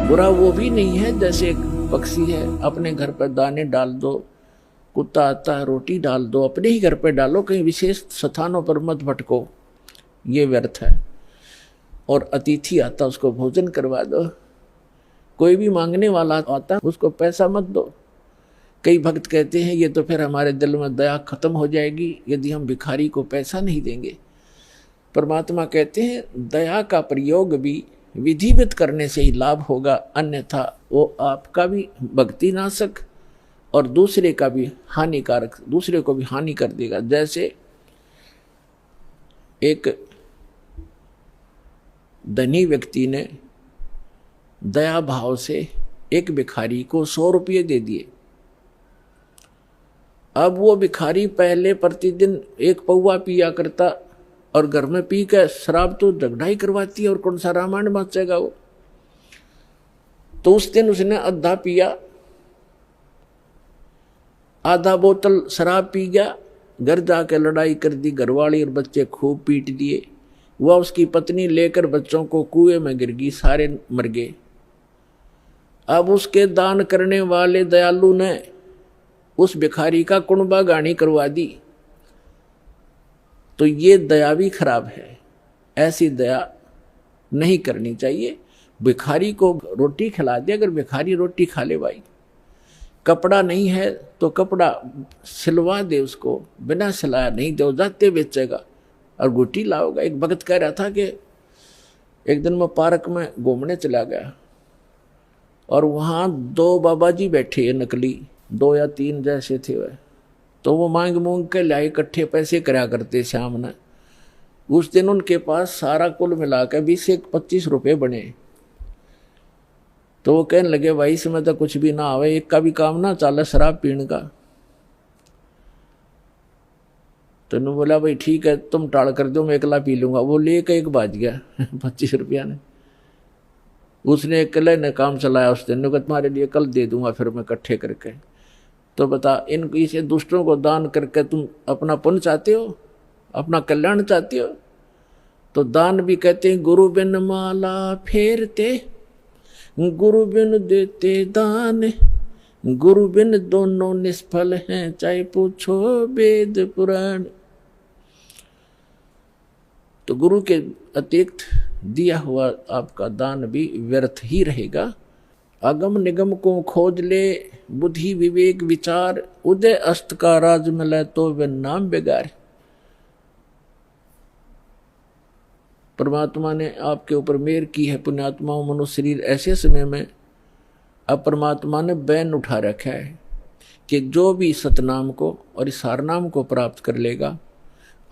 बुरा वो भी नहीं है जैसे एक पक्षी है, अपने घर पर दाने डाल दो, कुत्ता आता है रोटी डाल दो, अपने ही घर पर डालो, कहीं विशेष स्थानों पर मत भटको, ये व्यर्थ है। और अतिथि आता उसको भोजन करवा दो, कोई भी मांगने वाला आता उसको पैसा मत दो। कई भक्त कहते हैं ये तो फिर हमारे दिल में दया खत्म हो जाएगी यदि हम भिखारी को पैसा नहीं देंगे। परमात्मा कहते हैं दया का प्रयोग भी विधिवत करने से ही लाभ होगा, अन्यथा वो आपका भी भक्ति नाशक और दूसरे का भी हानिकारक, दूसरे को भी हानि कर देगा। जैसे एक धनी व्यक्ति ने दया भाव से एक भिखारी को 100 रुपये दे दिए। अब वो भिखारी पहले प्रतिदिन 1 पौवा पिया करता और घर में पी कर शराब तो झगड़ा ही करवाती है और कौन सा रामायण बचेगा वो। तो उस दिन उसने आधा पिया, आधा बोतल शराब पी गया, घर जाकर लड़ाई कर दी, घरवाली और बच्चे खूब पीट दिए। वह उसकी पत्नी लेकर बच्चों को कुएं में गिर गई, सारे मर गए। अब उसके दान करने वाले दयालु ने उस भिखारी का कुणबा गानी करवा दी। तो ये दया भी खराब है, ऐसी दया नहीं करनी चाहिए। भिखारी को रोटी खिला दे, अगर भिखारी रोटी खा ले भाई, कपड़ा नहीं है तो कपड़ा सिलवा दे उसको, बिना सिलाया नहीं दो जाते बेचेगा और गुटी लाओगा। एक भगत कह रहा था कि एक दिन मैं पार्क में घूमने चला गया और वहाँ 2 बाबा जी बैठे, नकली 2 या 3 जैसे थे वह। तो वो मांग मूंग के लाए, इकट्ठे पैसे करा करते शाम ने। उस दिन उनके पास सारा कुल मिलाकर 20-25 रुपये बने। तो वो कहने लगे भाई इसमें तो कुछ भी ना आवे, एक का भी काम ना चले शराब पीने का। तो उन्होंने बोला भाई ठीक है तुम टाल कर दो, मैं अकेला पी लूंगा। वो लेके एक बाज गया 25 रुपया ने। उसने अकेले ने काम चलाया उस दिन, तुम्हारे लिए कल दे दूंगा फिर मैं इकट्ठे करके। तो बता, इन इसे दुष्टों को दान करके तुम अपना पुण्य चाहते हो, अपना कल्याण चाहते हो? तो दान भी कहते हैं गुरु बिन माला फेरते, गुरु बिन देते दान, गुरु बिन दोनों निष्फल हैं, चाहे पूछो वेद पुराण। तो गुरु के अतिरिक्त दिया हुआ आपका दान भी व्यर्थ ही रहेगा। अगम निगम को खोज ले, बुद्धि विवेक विचार, उदय अस्त का राज मिले तो वे नाम बेगार। परमात्मा ने आपके ऊपर मेहर की है पुण्यात्माओं। मनुष्य शरीर ऐसे समय में अब परमात्मा ने बैन उठा रखा है कि जो भी सतनाम को और इस हारनाम को प्राप्त कर लेगा,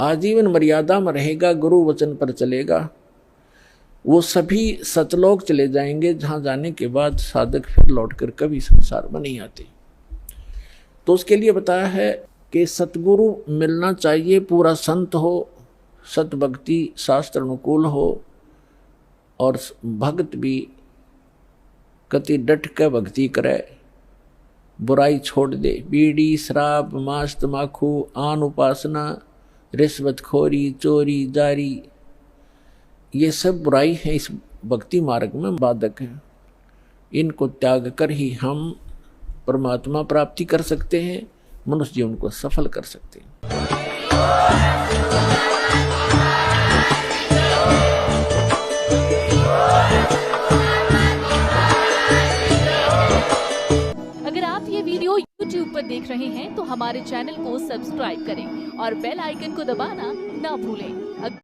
आजीवन मर्यादा में रहेगा, गुरु वचन पर चलेगा, वो सभी सतलोक चले जाएंगे, जहाँ जाने के बाद साधक फिर लौटकर कभी संसार में नहीं आते। तो उसके लिए बताया है कि सतगुरु मिलना चाहिए, पूरा संत हो, सत भक्ति शास्त्र अनुकूल हो और भक्त भी कति डट कर भक्ति करे, बुराई छोड़ दे। बीड़ी शराब मांस तमाकू आन उपासना रिश्वतखोरी चोरी जारी, ये सब बुराई है, इस भक्ति मार्ग में बाधक है। इनको त्याग कर ही हम परमात्मा प्राप्ति कर सकते हैं, मनुष्य जीवन को सफल कर सकते हैं। अगर आप ये वीडियो YouTube पर देख रहे हैं तो हमारे चैनल को सब्सक्राइब करें और बेल आइकन को दबाना ना भूलें।